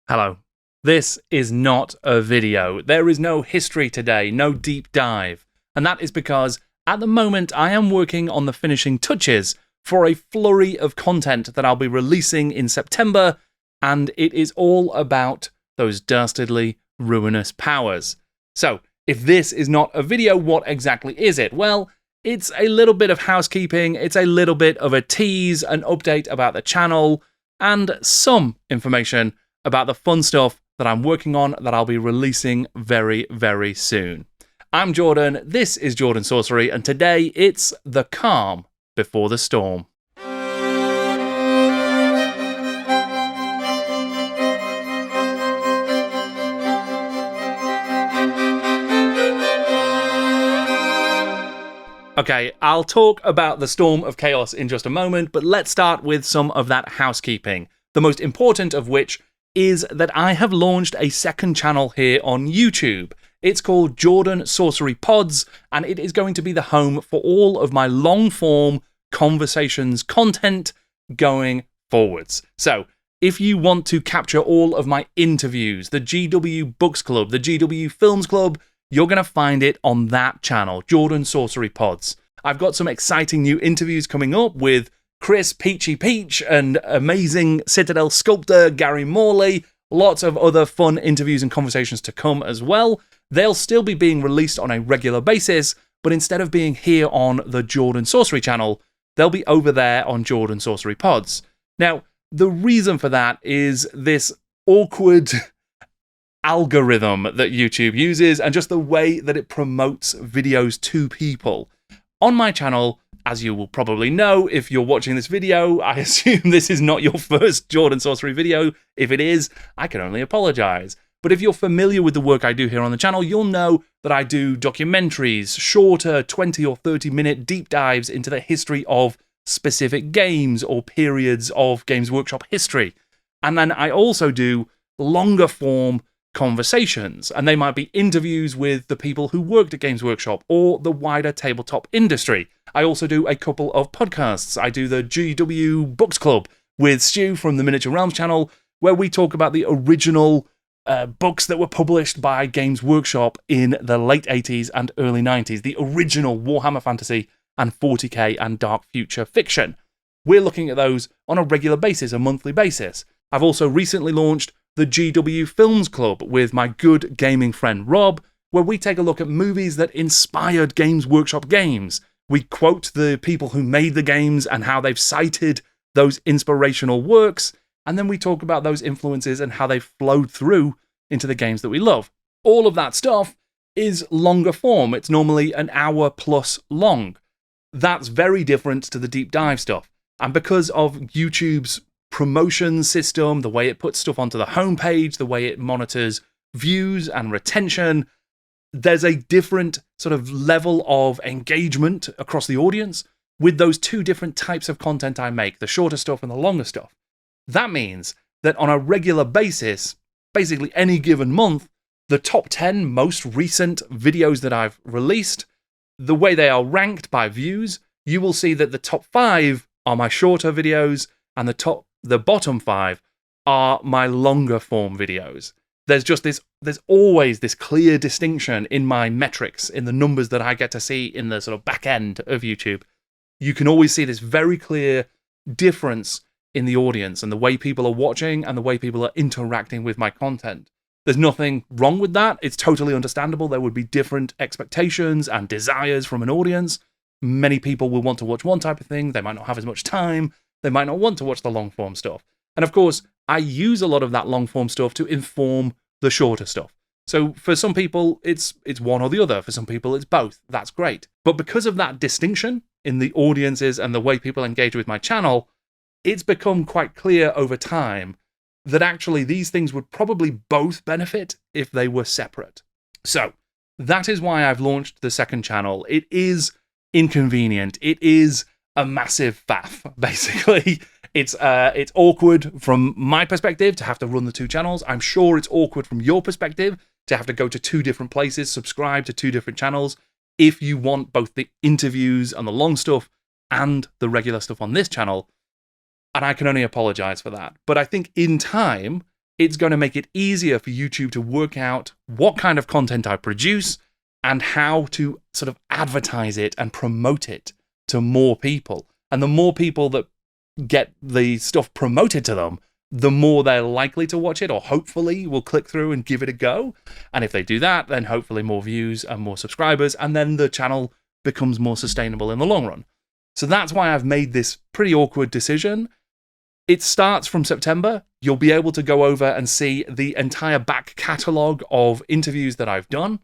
Hello. This is not a video. There is no history today, no deep dive. And that is because, at the moment, I am working on the finishing touches for a flurry of content that I'll be releasing in September, and it is all about those dastardly, ruinous powers. So, if this is not a video, what exactly is it? Well, it's a little bit of housekeeping, it's a little bit of a tease, an update about the channel, and some information about the fun stuff that I'm working on that I'll be releasing very, very soon. I'm Jordan, this is Jordan Sorcery, and today it's the calm before the storm. Okay, I'll talk about the Storm of Chaos in just a moment, but let's start with some of that housekeeping, the most important of which is that I have launched a second channel here on YouTube. It's called Jordan Sorcery Pods, and it is going to be the home for all of my long-form conversations content going forwards. So, if you want to capture all of my interviews, the GW Books Club, the GW Films Club, you're going to find it on that channel, Jordan Sorcery Pods. I've got some exciting new interviews coming up with Chris Peachy Peach and amazing Citadel sculptor Gary Morley. Lots of other fun interviews and conversations to come as well. They'll still be being released on a regular basis, but instead of being here on the Jordan Sorcery channel, they'll be over there on Jordan Sorcery Pods. Now, the reason for that is this awkward algorithm that YouTube uses and just the way that it promotes videos to people. On my channel, as you will probably know if you're watching this video, I assume this is not your first Jordan Sorcery video. If it is, I can only apologize. But if you're familiar with the work I do here on the channel, you'll know that I do documentaries, shorter 20 or 30 minute deep dives into the history of specific games or periods of Games Workshop history. And then I also do longer form conversations, and they might be interviews with the people who worked at Games Workshop or the wider tabletop industry. I also do a couple of podcasts. I do the GW Books Club with Stu from the Miniature Realms channel, where we talk about the original books that were published by Games Workshop in the late 80s and early 90s, the original Warhammer Fantasy and 40k and Dark Future fiction. We're looking at those on a regular basis, a monthly basis. I've also recently launched the GW Films Club with my good gaming friend Rob, where we take a look at movies that inspired Games Workshop games. We quote the people who made the games and how they've cited those inspirational works, and then we talk about those influences and how they've flowed through into the games that we love. All of that stuff is longer form. It's normally an hour plus long. That's very different to the deep dive stuff. And because of YouTube's promotion system, the way it puts stuff onto the homepage, the way it monitors views and retention, there's a different sort of level of engagement across the audience with those two different types of content I make, the shorter stuff and the longer stuff. That means that on a regular basis, basically any given month, the top 10 most recent videos that I've released, the way they are ranked by views, you will see that the top 5 are my shorter videos and the bottom 5 are my longer form videos. There's always this clear distinction in my metrics, in the numbers that I get to see in the sort of back end of YouTube. You can always see this very clear difference in the audience and the way people are watching and the way people are interacting with my content. There's nothing wrong with that. It's totally understandable. There would be different expectations and desires from an audience. Many people will want to watch one type of thing. They might not have as much time. They might not want to watch the long-form stuff. And of course, I use a lot of that long-form stuff to inform the shorter stuff. So for some people, it's one or the other. For some people, it's both. That's great. But because of that distinction in the audiences and the way people engage with my channel, it's become quite clear over time that actually these things would probably both benefit if they were separate. So that is why I've launched the second channel. It is inconvenient. It is a massive faff, basically. It's awkward from my perspective to have to run the two channels. I'm sure it's awkward from your perspective to have to go to two different places, subscribe to two different channels, if you want both the interviews and the long stuff and the regular stuff on this channel. And I can only apologize for that. But I think in time, it's going to make it easier for YouTube to work out what kind of content I produce and how to sort of advertise it and promote it to more people. And the more people that get the stuff promoted to them, the more they're likely to watch it, or hopefully will click through and give it a go. And if they do that, then hopefully more views and more subscribers, and then the channel becomes more sustainable in the long run. So that's why I've made this pretty awkward decision. It starts from September. You'll be able to go over and see the entire back catalogue of interviews that I've done.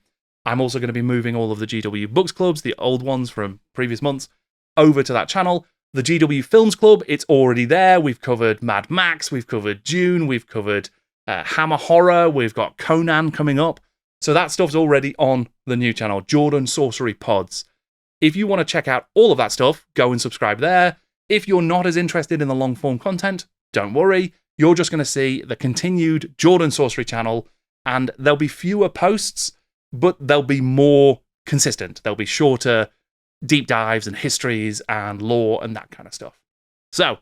I'm also going to be moving all of the GW Books Clubs, the old ones from previous months, over to that channel. The GW Films Club, it's already there. We've covered Mad Max, we've covered Dune, we've covered Hammer Horror, we've got Conan coming up. So that stuff's already on the new channel, Jordan Sorcery Pods. If you want to check out all of that stuff, go and subscribe there. If you're not as interested in the long-form content, don't worry. You're just going to see the continued Jordan Sorcery channel, and there'll be fewer posts, but they'll be more consistent. They'll be shorter deep dives and histories and lore and that kind of stuff. So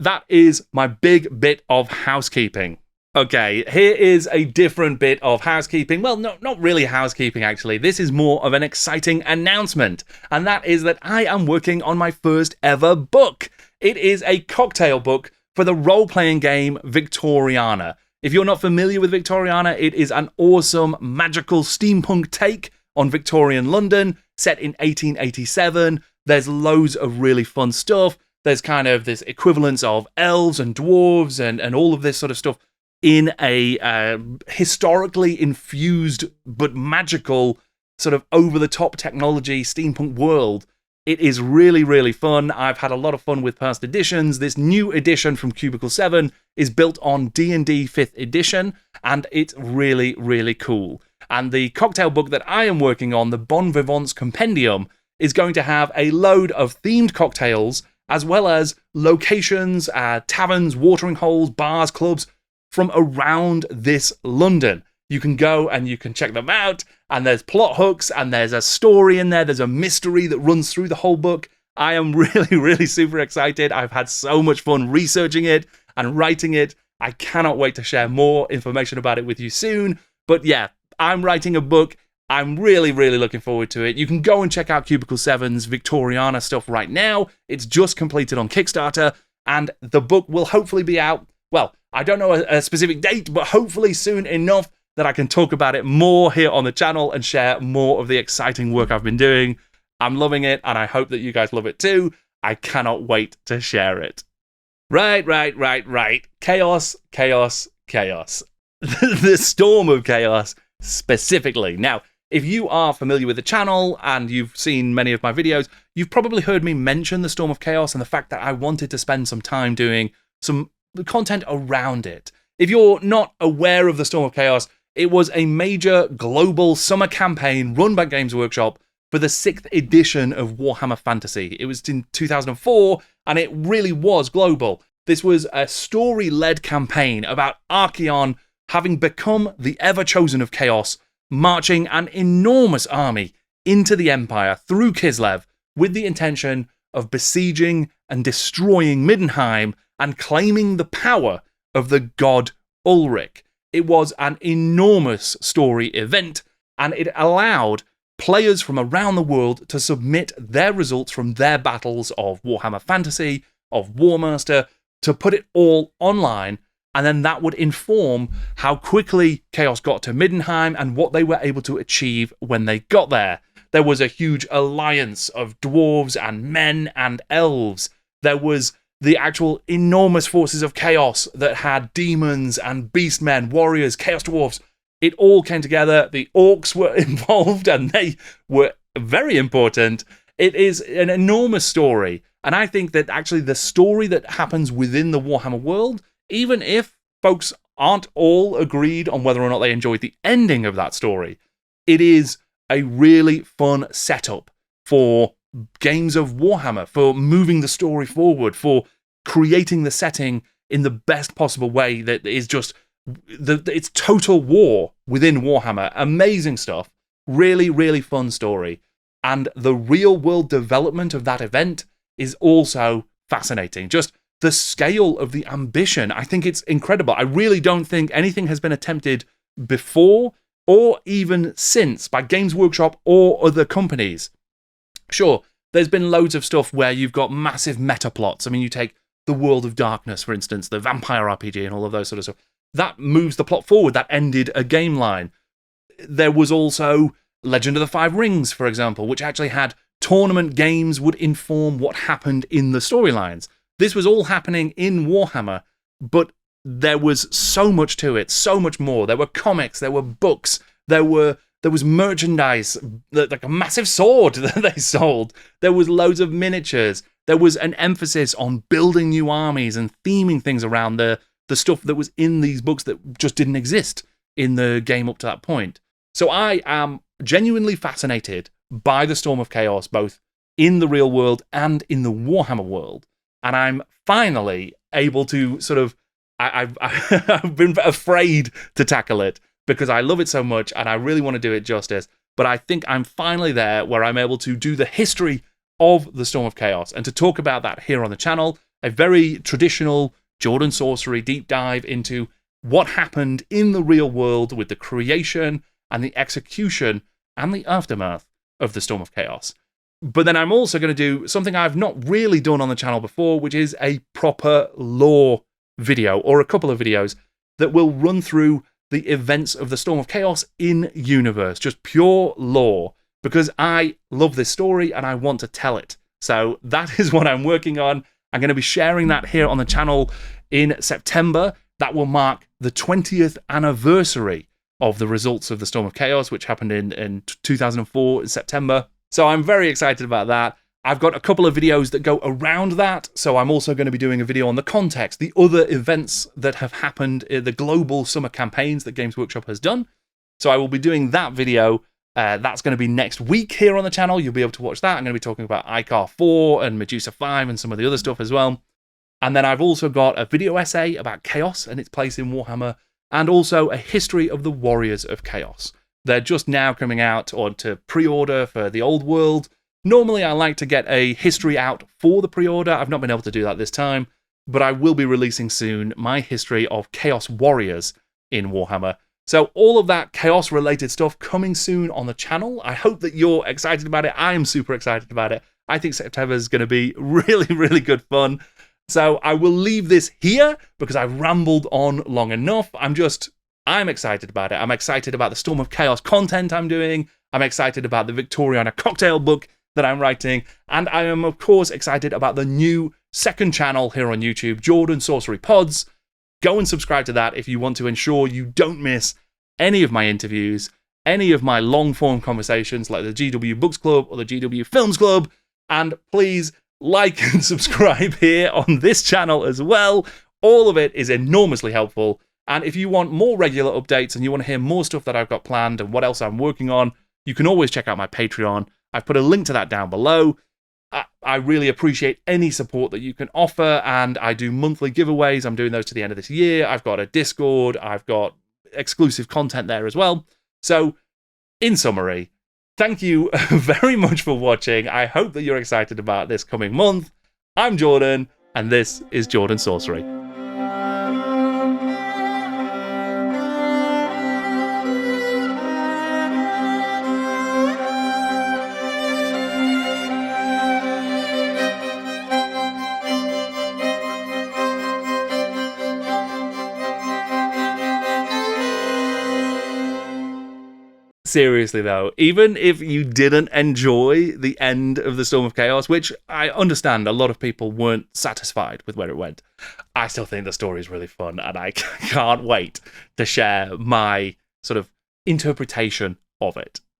that is my big bit of housekeeping. Okay, here is a different bit of housekeeping. Well, no, not really housekeeping, actually. This is more of an exciting announcement, and that is that I am working on my first ever book. It is a cocktail book for the role-playing game Victoriana. If you're not familiar with Victoriana, it is an awesome magical steampunk take on Victorian London, set in 1887. There's loads of really fun stuff. There's kind of this equivalence of elves and dwarves and all of this sort of stuff in a historically infused but magical sort of over-the-top technology steampunk world. It is really, really fun. I've had a lot of fun with past editions. This new edition from Cubicle 7 is built on D&D 5th edition, and it's really, really cool. And the cocktail book that I am working on, the Bon Vivants Compendium, is going to have a load of themed cocktails, as well as locations, taverns, watering holes, bars, clubs, from around this London. You can go and you can check them out, and there's plot hooks, and there's a story in there, there's a mystery that runs through the whole book. I am really, really super excited. I've had so much fun researching it and writing it. I cannot wait to share more information about it with you soon. But yeah, I'm writing a book. I'm really, really looking forward to it. You can go and check out Cubicle 7's Victoriana stuff right now. It's just completed on Kickstarter, and the book will hopefully be out, well, I don't know a specific date, but hopefully soon enough that I can talk about it more here on the channel and share more of the exciting work I've been doing. I'm loving it, and I hope that you guys love it too. I cannot wait to share it. Right. Chaos, chaos, chaos. The Storm of Chaos specifically. Now, if you are familiar with the channel and you've seen many of my videos, you've probably heard me mention the Storm of Chaos and the fact that I wanted to spend some time doing some content around it. If you're not aware of the Storm of Chaos, it was a major global summer campaign run by Games Workshop for the 6th edition of Warhammer Fantasy. It was in 2004, and it really was global. This was a story-led campaign about Archaon having become the ever-chosen of Chaos, marching an enormous army into the Empire through Kislev with the intention of besieging and destroying Middenheim and claiming the power of the god Ulrich. It was an enormous story event, and it allowed players from around the world to submit their results from their battles of Warhammer Fantasy, of Warmaster, to put it all online, and then that would inform how quickly Chaos got to Middenheim and what they were able to achieve when they got there. There was a huge alliance of dwarves and men and elves. There was the actual enormous forces of Chaos that had demons and beastmen, warriors, Chaos dwarves. It all came together. The orcs were involved, and they were very important. It is an enormous story, and I think that actually the story that happens within the Warhammer world, even if folks aren't all agreed on whether or not they enjoyed the ending of that story, it is a really fun setup for games of Warhammer, for moving the story forward, for creating the setting in the best possible way that is just it's total war within Warhammer. Amazing stuff. Really, really fun story. And the real world development of that event is also fascinating. Just the scale of the ambition. I think it's incredible. I really don't think anything has been attempted before or even since by Games Workshop or other companies. Sure, there's been loads of stuff where you've got massive meta plots. I mean, you take the World of Darkness, for instance, the vampire RPG and all of those sort of stuff. That moves the plot forward. That ended a game line. There was also Legend of the Five Rings, for example, which actually had tournament games would inform what happened in the storylines. This was all happening in Warhammer, but there was so much to it, so much more. There were comics, there were books, there was merchandise, like a massive sword that they sold. There was loads of miniatures. There was an emphasis on building new armies and theming things around the stuff that was in these books that just didn't exist in the game up to that point. So I am genuinely fascinated by the Storm of Chaos, both in the real world and in the Warhammer world. And I'm finally able to sort of... I've been afraid to tackle it because I love it so much and I really want to do it justice. But I think I'm finally there where I'm able to do the history of the Storm of Chaos and to talk about that here on the channel. A very traditional Jordan Sorcery deep dive into what happened in the real world with the creation and the execution and the aftermath of the Storm of Chaos. But then I'm also going to do something I've not really done on the channel before, which is a proper lore video, or a couple of videos that will run through the events of the Storm of Chaos in universe, just pure lore, because I love this story and I want to tell it. So that is what I'm working on. I'm going to be sharing that here on the channel in September. That will mark the 20th anniversary of the results of the Storm of Chaos, which happened in 2004 in September. So I'm very excited about that. I've got a couple of videos that go around that, so I'm also going to be doing a video on the context, the other events that have happened in the global summer campaigns that Games Workshop has done. So I will be doing that video. That's going to be next week here on the channel. You'll be able to watch that. I'm going to be talking about Icar 4 and Medusa 5 and some of the other stuff as well. And then I've also got a video essay about Chaos and its place in Warhammer, and also a history of the Warriors of Chaos. They're just now coming out or to pre-order for the old world. Normally, I like to get a history out for the pre-order. I've not been able to do that this time, but I will be releasing soon my history of Chaos Warriors in Warhammer. So all of that Chaos-related stuff coming soon on the channel. I hope that you're excited about it. I am super excited about it. I think September is going to be really, really good fun. So I will leave this here because I've rambled on long enough. I'm excited about it. I'm excited about the Storm of Chaos content I'm doing. I'm excited about the Victoriana cocktail book that I'm writing. And I am, of course, excited about the new second channel here on YouTube, Jordan Sorcery Pods. Go and subscribe to that if you want to ensure you don't miss any of my interviews, any of my long-form conversations like the GW Books Club or the GW Films Club. And please like and subscribe here on this channel as well. All of it is enormously helpful. And if you want more regular updates and you want to hear more stuff that I've got planned and what else I'm working on, you can always check out my Patreon. I've put a link to that down below. I really appreciate any support that you can offer, and I do monthly giveaways. I'm doing those to the end of this year. I've got a Discord. I've got exclusive content there as well. So, in summary, thank you very much for watching. I hope that you're excited about this coming month. I'm Jordan, and this is Jordan Sorcery. Seriously though, even if you didn't enjoy the end of the Storm of Chaos, which I understand a lot of people weren't satisfied with where it went, I still think the story is really fun, and I can't wait to share my sort of interpretation of it.